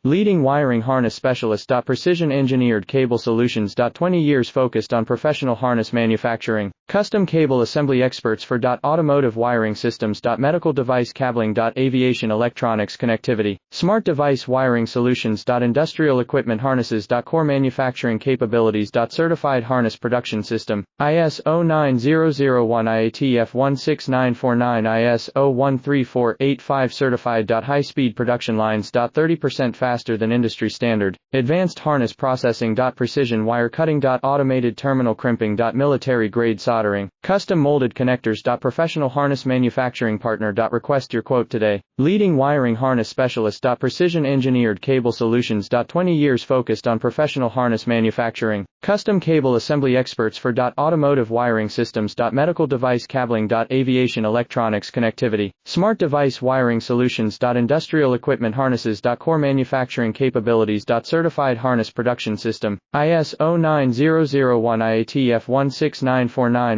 Leading wiring harness specialist. Precision engineered cable solutions. 20 years focused on professional harness manufacturing. Custom cable assembly experts for automotive wiring systems. Medical device cabling. Aviation electronics connectivity. Smart device wiring solutions. Industrial equipment harnesses. Core manufacturing capabilities. Certified harness production system. ISO9001 IATF 16949 ISO13485 Certified. High speed production lines. 30% faster than industry standard. Advanced harness processing. Precision wire cutting. Automated terminal crimping. Military grade soldering. Custom molded connectors. Professional harness manufacturing partner. Request your quote today. Leading wiring harness specialist. Precision engineered cable solutions. 20 years focused on professional harness manufacturing. Custom cable assembly experts for automotive wiring systems. Medical device cabling. Aviation electronics connectivity. Smart device wiring solutions. Industrial equipment harnesses. Core manufacturing capabilities. Certified harness production system. ISO9001 IATF 16949